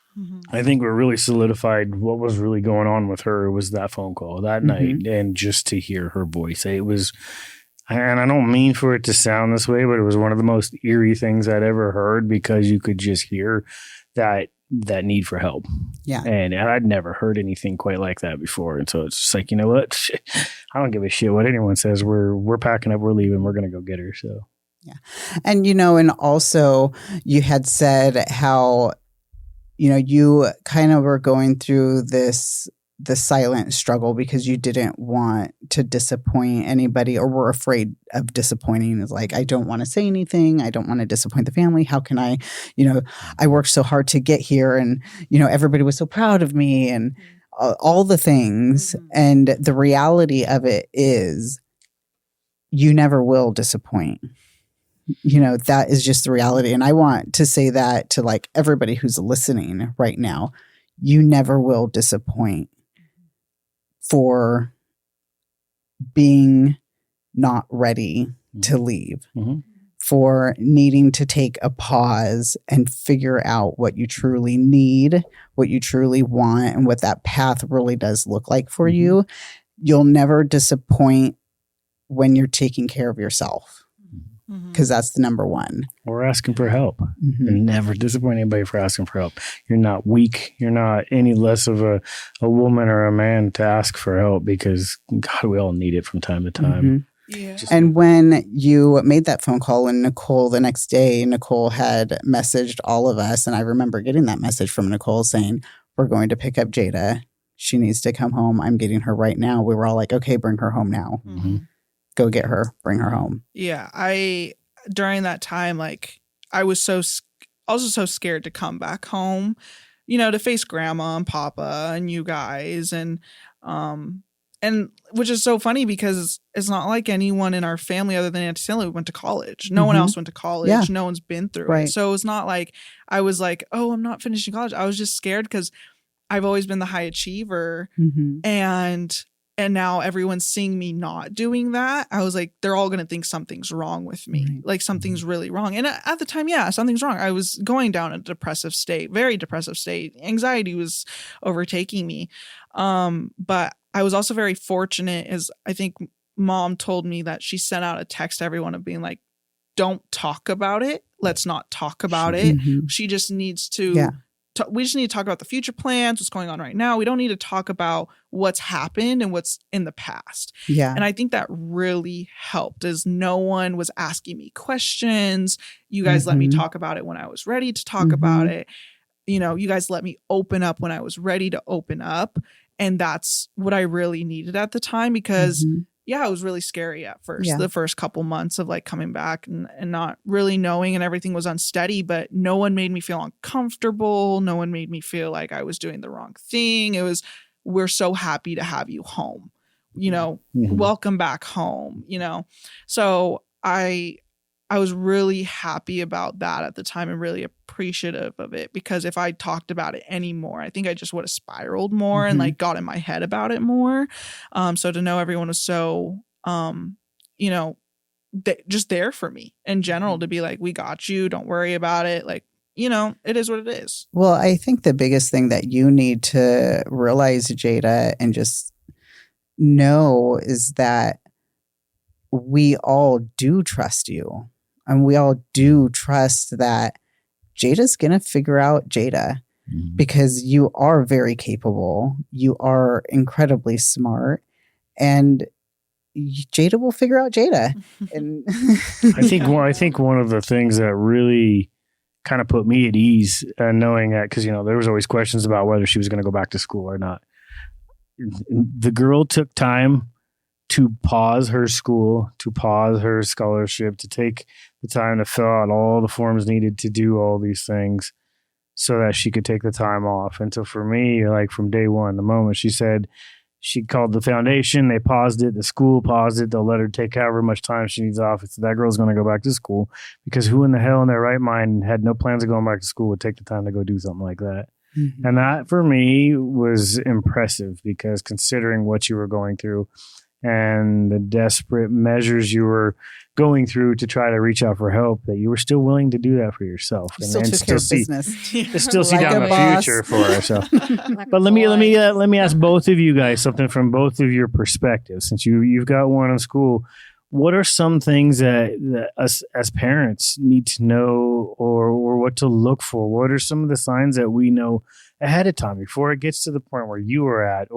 Speaker 3: I think what really solidified what was really going on with her was that phone call that night, and just to hear her voice. It was, and I don't mean for it to sound this way, but it was one of the most eerie things I'd ever heard, because you could just hear that need for help.
Speaker 4: Yeah.
Speaker 3: And I'd never heard anything quite like that before. And so it's just like, you know what? I don't give a shit what anyone says. We're packing up, we're leaving, we're going to go get her. So.
Speaker 4: Yeah. And, and also you had said how, you kind of were going through the silent struggle because you didn't want to disappoint anybody, or were afraid of disappointing. It's like, I don't want to say anything. I don't want to disappoint the family. How can I, I worked so hard to get here, and, everybody was so proud of me, and all the things. And the reality of it is you never will disappoint. That is just the reality. And I want to say that to like everybody who's listening right now. You never will disappoint for being not ready to leave, for needing to take a pause and figure out what you truly need, what you truly want, and what that path really does look like for you. You'll never disappoint when you're taking care of yourself. Because that's the number one.
Speaker 3: Or asking for help. And never disappoint anybody for asking for help. You're not weak. You're not any less of a woman or a man to ask for help, because God, we all need it from time to time.
Speaker 5: Yeah.
Speaker 4: And when you made that phone call, and Nicole, the next day, Nicole had messaged all of us. And I remember getting that message from Nicole saying, we're going to pick up Jada. She needs to come home. I'm getting her right now. We were all like, okay, bring her home now. Go get her, bring her home.
Speaker 5: Yeah. During that time, like, I was also so scared to come back home, to face grandma and papa and you guys. And which is so funny, because it's not like anyone in our family other than Auntie Stanley went to college. No one else went to college.
Speaker 4: Yeah.
Speaker 5: No one's been through it. So it's not like I was like, oh, I'm not finishing college. I was just scared because I've always been the high achiever. And now everyone's seeing me not doing that. I was like, they're all going to think something's wrong with me. Like, something's really wrong. And at the time, yeah, something's wrong. I was going down a depressive state, very depressive state. Anxiety was overtaking me. But I was also very fortunate, as I think Mom told me that she sent out a text to everyone of being like, don't talk about it. Let's not talk about it. She just needs to... we just need to talk about the future plans, what's going on right now. We don't need to talk about what's happened and what's in the past.
Speaker 4: Yeah.
Speaker 5: And I think that really helped, as no one was asking me questions. You guys let me talk about it when I was ready to talk about it. You guys let me open up when I was ready to open up. And that's what I really needed at the time, because yeah, it was really scary at first. The first couple months of like coming back and not really knowing, and everything was unsteady, but no one made me feel uncomfortable. No one made me feel like I was doing the wrong thing. It was, we're so happy to have you home, welcome back home, So I was really happy about that at the time, and really appreciative of it, because if I talked about it anymore, I think I just would have spiraled more and like got in my head about it more. So to know everyone was so, just there for me in general, to be like, we got you, don't worry about it. Like, it is what it is.
Speaker 4: Well, I think the biggest thing that you need to realize, Jada, and just know is that we all do trust you. And we all do trust that Jada's going to figure out Jada, because you are very capable. You are incredibly smart, and Jada will figure out Jada. And
Speaker 3: I think one of the things that really kind of put me at ease, knowing that, because, there was always questions about whether she was going to go back to school or not. The girl took time to pause her school, to pause her scholarship, to take the time to fill out all the forms needed to do all these things so that she could take the time off. And so for me, like from day one, the moment she said, she called the foundation, they paused it, the school paused it, they'll let her take however much time she needs off. It's that girl's going to go back to school, because who in the hell in their right mind had no plans of going back to school would take the time to go do something like that?
Speaker 4: Mhm.
Speaker 3: And that for me was impressive because considering what you were going through and the desperate measures you were going through to try to reach out for help, that you were still willing to do that for yourself
Speaker 4: You still took care of business.
Speaker 3: to still see
Speaker 4: Like
Speaker 3: down
Speaker 4: a
Speaker 3: the
Speaker 4: boss.
Speaker 3: future for ourselves. But let me ask both of you guys something from both of your perspectives. Since you've got one in school, what are some things that us as parents need to know, or what to look for? What are some of the signs that we know ahead of time before it gets to the point where you are at?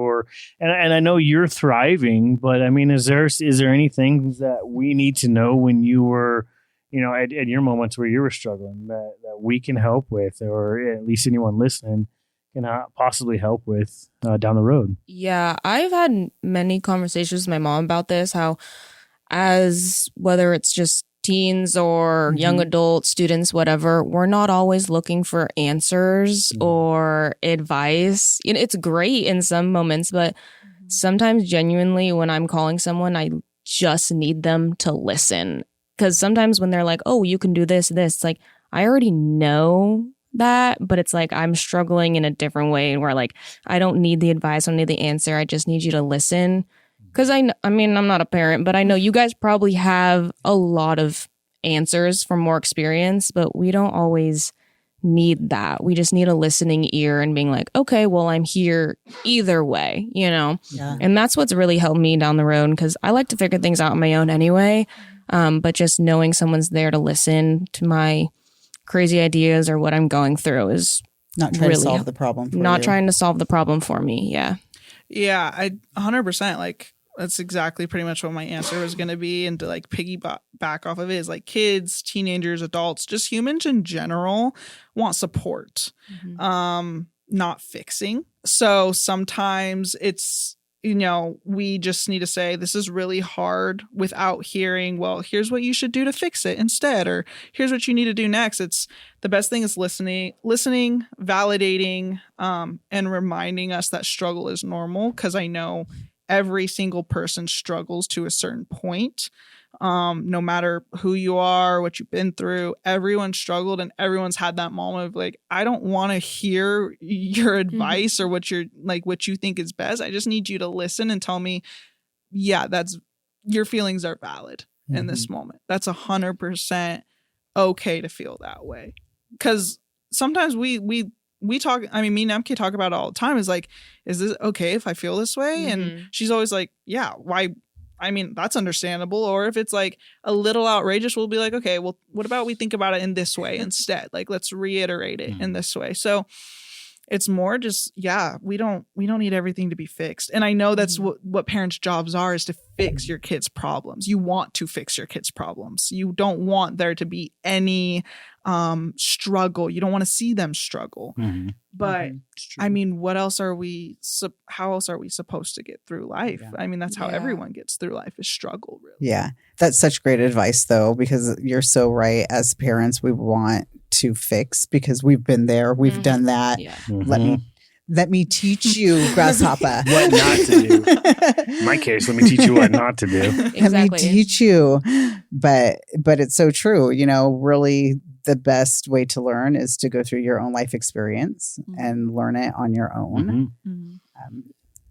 Speaker 3: And I know you're thriving, but I mean, is there anything that we need to know when you were, at your moments where you were struggling that we can help with, or at least anyone listening can possibly help with down the road?
Speaker 6: Yeah, I've had many conversations with my mom about this, how as whether it's just teens or young adults, students, whatever, we're not always looking for answers or advice. It's great in some moments, but sometimes genuinely when I'm calling someone, I just need them to listen. Because sometimes when they're like, oh, you can do this, it's like, I already know that, but it's like I'm struggling in a different way where like, I don't need the advice, I don't need the answer. I just need you to listen. Because I mean, I'm not a parent, but I know you guys probably have a lot of answers from more experience, but we don't always need that. We just need a listening ear and being like, okay, well, I'm here either way,
Speaker 4: Yeah.
Speaker 6: And that's what's really helped me down the road because I like to figure things out on my own anyway. But just knowing someone's there to listen to my crazy ideas or what I'm going through is
Speaker 4: Not trying
Speaker 6: really
Speaker 4: to solve the problem.
Speaker 6: not trying to solve the problem for me. Yeah.
Speaker 5: Yeah, I 100% like that's exactly pretty much what my answer was going to be. And to like piggyback off of it is like kids, teenagers, adults, just humans in general want support, not fixing. So sometimes it's, we just need to say, this is really hard without hearing, well, here's what you should do to fix it instead, or here's what you need to do next. It's the best thing is listening, validating, and reminding us that struggle is normal. Cause I know every single person struggles to a certain point. No matter who you are, what you've been through, everyone struggled and everyone's had that moment of like, I don't want to hear your advice or what you think is best. I just need you to listen and tell me, yeah, your feelings are valid in this moment. That's 100% okay to feel that way. Cause sometimes we talk, I mean, me and Emke talk about it all the time. Is like, is this okay if I feel this way? And she's always like, yeah, why? I mean, that's understandable. Or if it's like a little outrageous, we'll be like, okay, well, what about we think about it in this way instead? Like, let's reiterate it in this way. So it's more just, yeah, we don't need everything to be fixed. And I know that's what parents' jobs are, is to fix your kids' problems. You want to fix your kids' problems. You don't want there to be any struggle. You don't want to see them struggle. But I mean, what else are we, how else are we supposed to get through life? I mean, that's how everyone gets through life, is struggle, really.
Speaker 4: Yeah. That's such great advice though, because you're so right. As parents, we want to fix because we've been there. We've done that.
Speaker 6: Yeah.
Speaker 4: Let me teach you, grasshopper.
Speaker 3: What not to do. In my case, let me teach you what not to do.
Speaker 6: Exactly.
Speaker 4: Let me teach you. But it's so true. Really the best way to learn is to go through your own life experience and learn it on your own.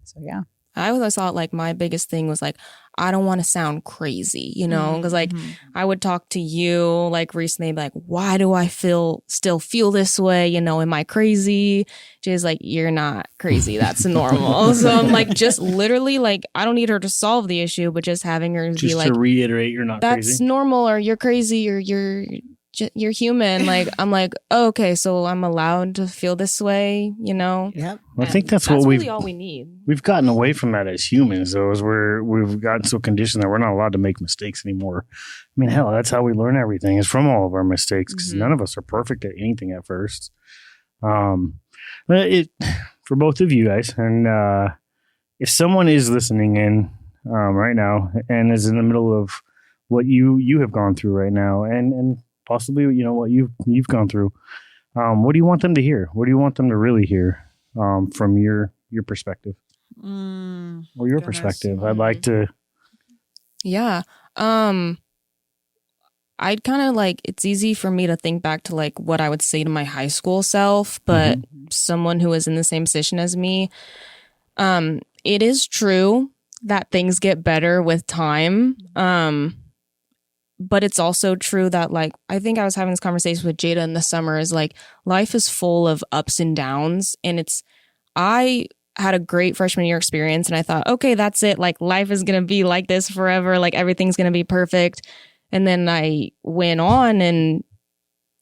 Speaker 4: So yeah.
Speaker 6: I always thought like my biggest thing was like, I don't want to sound crazy, because like I would talk to you like recently, like, why do I still feel this way? Am I crazy? Jay's like, you're not crazy. That's normal. So I'm like, just literally like, I don't need her to solve the issue, but just having her
Speaker 3: Just
Speaker 6: be like,
Speaker 3: to reiterate, you're not
Speaker 6: that's
Speaker 3: crazy.
Speaker 6: normal, or you're crazy, or you're human. Like, I'm like, oh, okay, so I'm allowed to feel this way,
Speaker 4: Yep.
Speaker 3: Well, I think that's what
Speaker 6: really all we need.
Speaker 3: We've gotten away from that as humans, though, as we've gotten so conditioned that we're not allowed to make mistakes anymore. I mean, hell, that's how we learn everything, is from all of our mistakes, because none of us are perfect at anything at first. But for both of you guys, and if someone is listening in right now and is in the middle of what you have gone through right now, and possibly what you've gone through, what do you want them to hear? What do you want them to really hear from your perspective or your perspective? I'd like to.
Speaker 6: Yeah. I'd kind of like, it's easy for me to think back to like what I would say to my high school self, but someone who is in the same position as me, it is true that things get better with time. But it's also true that like, I think I was having this conversation with Jada in the summer is like, life is full of ups and downs. And I had a great freshman year experience and I thought, okay, that's it. Like life is going to be like this forever. Like everything's going to be perfect. And then I went on and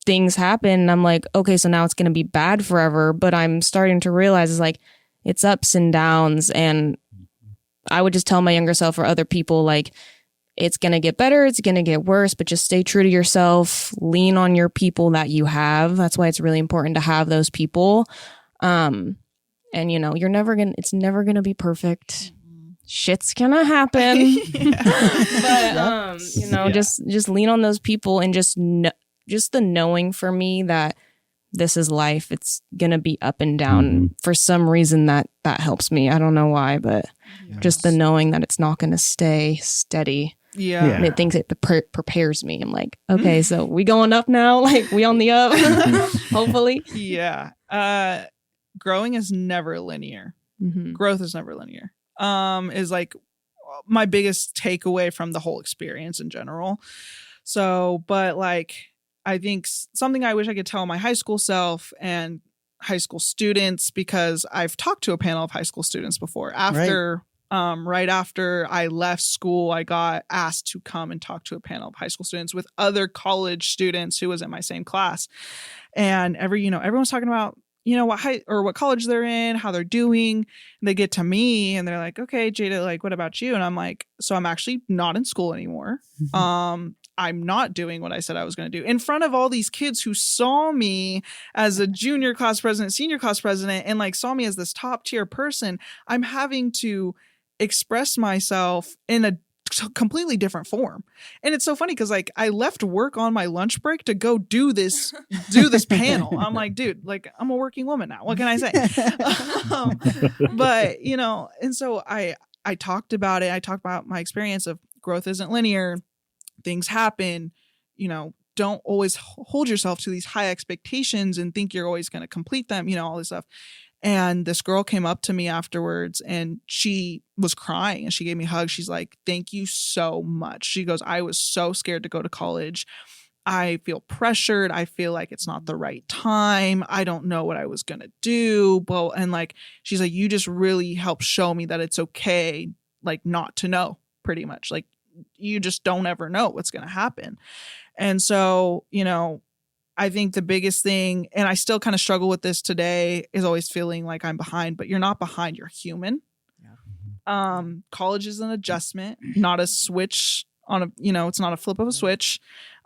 Speaker 6: things happen. And I'm like, okay, so now it's going to be bad forever. But I'm starting to realize it's like, it's ups and downs. And I would just tell my younger self or other people, like, it's going to get better. It's going to get worse, but just stay true to yourself. Lean on your people that you have. That's why it's really important to have those people. And you know, it's never going to be perfect. Shit's gonna happen. But you know, just lean on those people and just the knowing for me that this is life. It's gonna be up and down. For some reason that helps me. I don't know why, but just the knowing that it's not gonna stay steady. And it thinks it prepares me. I'm like, okay, so we going up now? Like we on the up? Hopefully.
Speaker 5: Growing is never linear. Growth is never linear. Is like my biggest takeaway from the whole experience in general. So, but like, I think something I wish I could tell my high school self and high school students, because I've talked to a panel of high school students before. Right after I left school, I got asked to come and talk to a panel of high school students with other college students who was in my same class. And everyone's talking about what college they're in, how they're doing. And they get to me and they're like, okay, Jada, like, what about you? And I'm like, so I'm actually not in school anymore. I'm not doing what I said I was going to do in front of all these kids who saw me as a junior class president, senior class president, and like saw me as this top tier person. I'm having to express myself in a completely different form. And it's so funny because like I left work on my lunch break to go do this panel. I'm like, dude, like I'm a working woman now. What can I say? But and so I talked about it. I talked about my experience of growth isn't linear. Things happen, don't always hold yourself to these high expectations and think you're always going to complete them, all this stuff. And this girl came up to me afterwards and she was crying and she gave me a hug. She's like, thank you so much. She goes, I was so scared to go to college. I feel pressured. I feel like it's not the right time. I don't know what I was going to do. Well, and like, she's like, you just really helped show me that it's okay, like not to know, pretty much. Like you just don't ever know what's going to happen. And so, I think the biggest thing, and I still kind of struggle with this today, is always feeling like I'm behind, but you're not behind, you're human. College is an adjustment, not a switch on a, it's not a flip of a switch.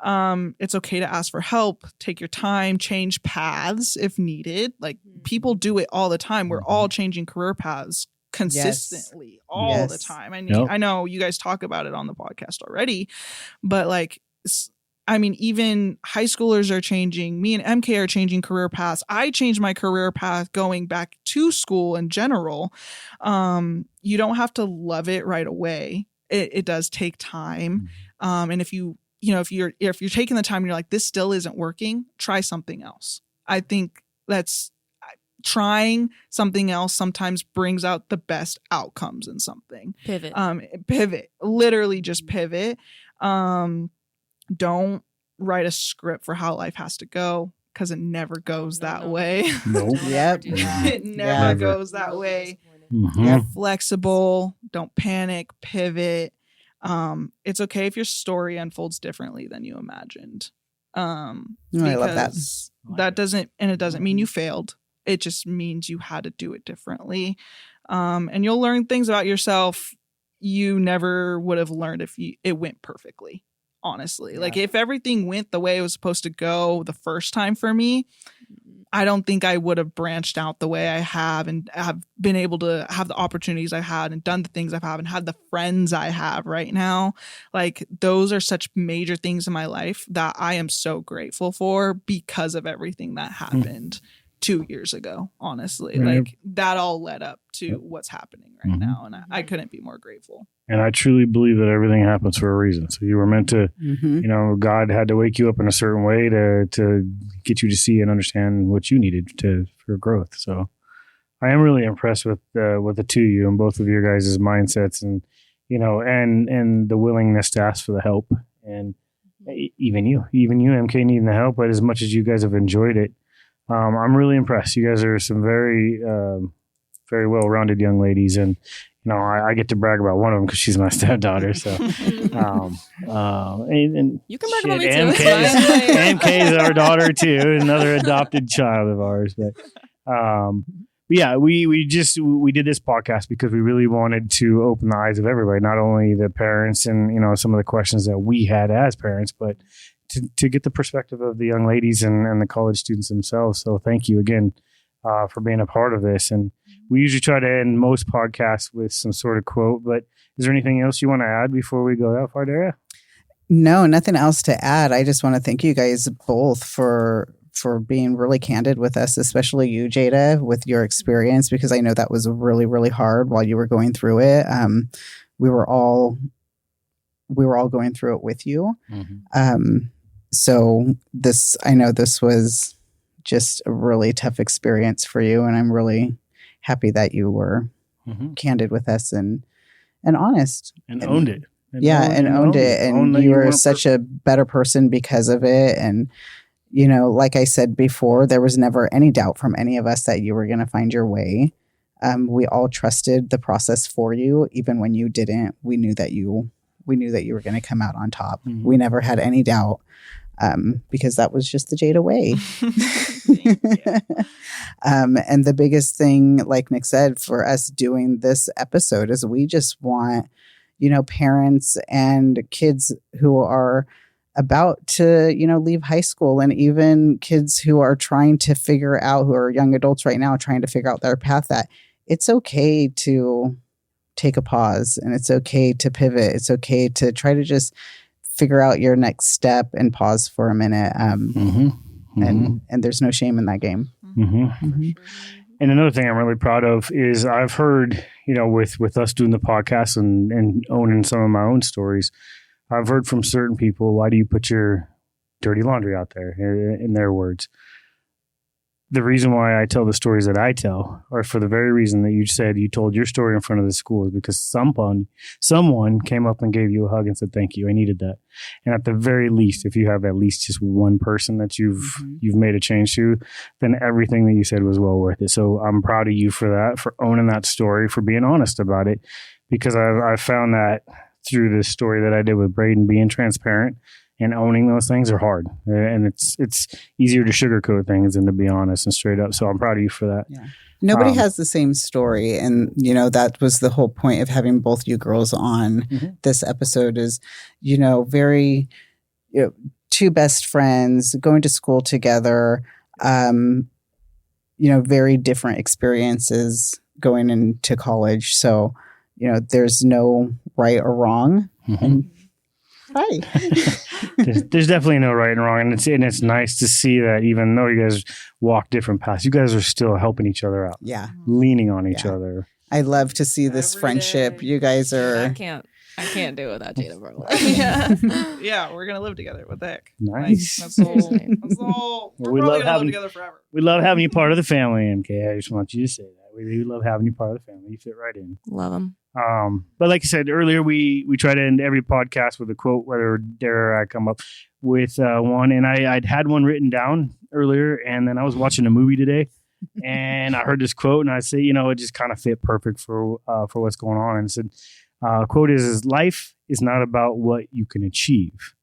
Speaker 5: It's okay to ask for help, take your time, change paths if needed. Like people do it all the time. We're all changing career paths consistently all the time. I know you guys talk about it on the podcast already, but like, even high schoolers are changing. Me and MK are changing career paths. I changed my career path going back to school in general. You don't have to love it right away. It does take time. And if you're taking the time and you're like, this still isn't working, try something else. I think that's trying something else sometimes brings out the best outcomes in something. Pivot, literally just pivot. Don't write a script for how life has to go because it never goes that way.
Speaker 3: Nope.
Speaker 5: It never goes that way. Get flexible. Don't panic. Pivot. It's okay if your story unfolds differently than you imagined.
Speaker 4: I love that.
Speaker 5: It doesn't mean you failed. It just means you had to do it differently. And you'll learn things about yourself you never would have learned if it went perfectly. Honestly, like if everything went the way it was supposed to go the first time for me, I don't think I would have branched out the way I have and have been able to have the opportunities I've had and done the things I've had and had the friends I have right now. Like those are such major things in my life that I am so grateful for because of everything that happened 2 years ago, honestly.
Speaker 3: Right.
Speaker 5: Like that all led up to what's happening right now. And I couldn't be more grateful.
Speaker 3: And I truly believe that everything happens for a reason. So you were meant to, God had to wake you up in a certain way to get you to see and understand what you needed for growth. So I am really impressed with the two of you and both of your guys' mindsets and, and the willingness to ask for the help. And even you, MK, needing the help, but as much as you guys have enjoyed it, I'm really impressed. You guys are some very, very well-rounded young ladies, and I get to brag about one of them because she's my stepdaughter. So, and
Speaker 6: You can brag about me too.
Speaker 3: MK is our daughter too, another adopted child of ours. But yeah, we did this podcast because we really wanted to open the eyes of everybody, not only the parents and some of the questions that we had as parents, but to get the perspective of the young ladies and the college students themselves. So thank you again for being a part of this. And we usually try to end most podcasts with some sort of quote, but is there anything else you want to add before we go that far, Daria?
Speaker 4: No, nothing else to add. I just want to thank you guys both for being really candid with us, especially you, Jada, with your experience, because I know that was really, really hard while you were going through it. We were all going through it with you. So I know this was just a really tough experience for you, and I'm really happy that you were candid with us and honest
Speaker 3: and owned it.
Speaker 4: Owned it. And you were such a better person because of it. And, like I said before, there was never any doubt from any of us that you were going to find your way. We all trusted the process for you. Even when you didn't, we knew that you were going to come out on top. We never had any doubt. Because that was just the Jada way. And the biggest thing, like Nick said, for us doing this episode is we just want, parents and kids who are about to, leave high school, and even kids who are trying to figure out, who are young adults right now, trying to figure out their path, that it's okay to take a pause, and it's okay to pivot. It's okay to try to just figure out your next step and pause for a minute. And there's no shame in that game.
Speaker 3: And another thing I'm really proud of is I've heard, with us doing the podcast and owning some of my own stories, I've heard from certain people, why do you put your dirty laundry out there, in their words? The reason why I tell the stories that I tell are for the very reason that you said you told your story in front of the school, is because someone came up and gave you a hug and said, thank you, I needed that. And at the very least, if you have at least just one person that you've made a change to, then everything that you said was well worth it. So I'm proud of you for that, for owning that story, for being honest about it, because I found that through this story that I did with Braden, being transparent and owning those things are hard, and it's easier to sugarcoat things than to be honest and straight up. So I'm proud of you for that.
Speaker 4: Yeah. Nobody has the same story, and that was the whole point of having both you girls on this episode. Is very two best friends going to school together. Very different experiences going into college. So there's no right or wrong. And hi.
Speaker 3: There's definitely no right and wrong, and it's nice to see that even though you guys walk different paths, you guys are still helping each other out.
Speaker 4: Yeah,
Speaker 3: leaning on each other.
Speaker 4: I love to see this friendship. Day. You guys are.
Speaker 6: I can't do it without Jada, bro.
Speaker 5: Yeah, we're gonna live together. What the heck?
Speaker 3: Nice.
Speaker 5: That's the whole. We're probably gonna live together forever.
Speaker 3: We love having you part of the family, MK. I just want you to say that. We love having you part of the family. You fit right in.
Speaker 6: Love them.
Speaker 3: But like I said earlier, we try to end every podcast with a quote, whether Dara or I come up with one. And I'd had one written down earlier, and then I was watching a movie today, and I heard this quote, and I say, it just kind of fit perfect for what's going on. And it said, quote is, life is not about what you can achieve.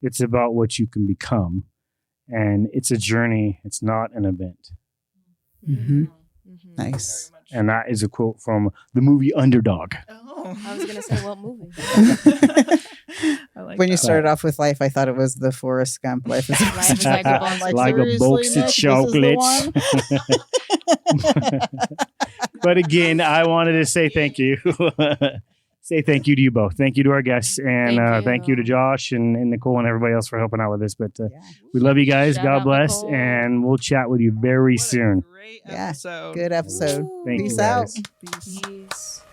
Speaker 3: It's about what you can become. And it's a journey. It's not an event.
Speaker 4: Nice.
Speaker 3: And that is a quote from the movie Underdog.
Speaker 6: Oh, I was going to say, what movie?
Speaker 4: When you started off with life, I thought it was the Forrest Gump. Life is
Speaker 6: like
Speaker 3: a box of chocolates. But again, I wanted to say thank you. say thank you to you both. Thank you to our guests, and
Speaker 6: Thank
Speaker 3: thank you to
Speaker 6: you.
Speaker 3: Josh and Nicole and everybody else for helping out with this. But we love you guys.
Speaker 6: Shout
Speaker 3: God
Speaker 6: out,
Speaker 3: bless,
Speaker 6: Nicole.
Speaker 3: and we'll chat with you very
Speaker 5: What a
Speaker 3: soon.
Speaker 5: great
Speaker 4: Yeah.
Speaker 5: episode.
Speaker 4: Good episode.
Speaker 3: Thank you,
Speaker 4: Peace out.
Speaker 3: guys.
Speaker 5: Peace.
Speaker 6: Peace.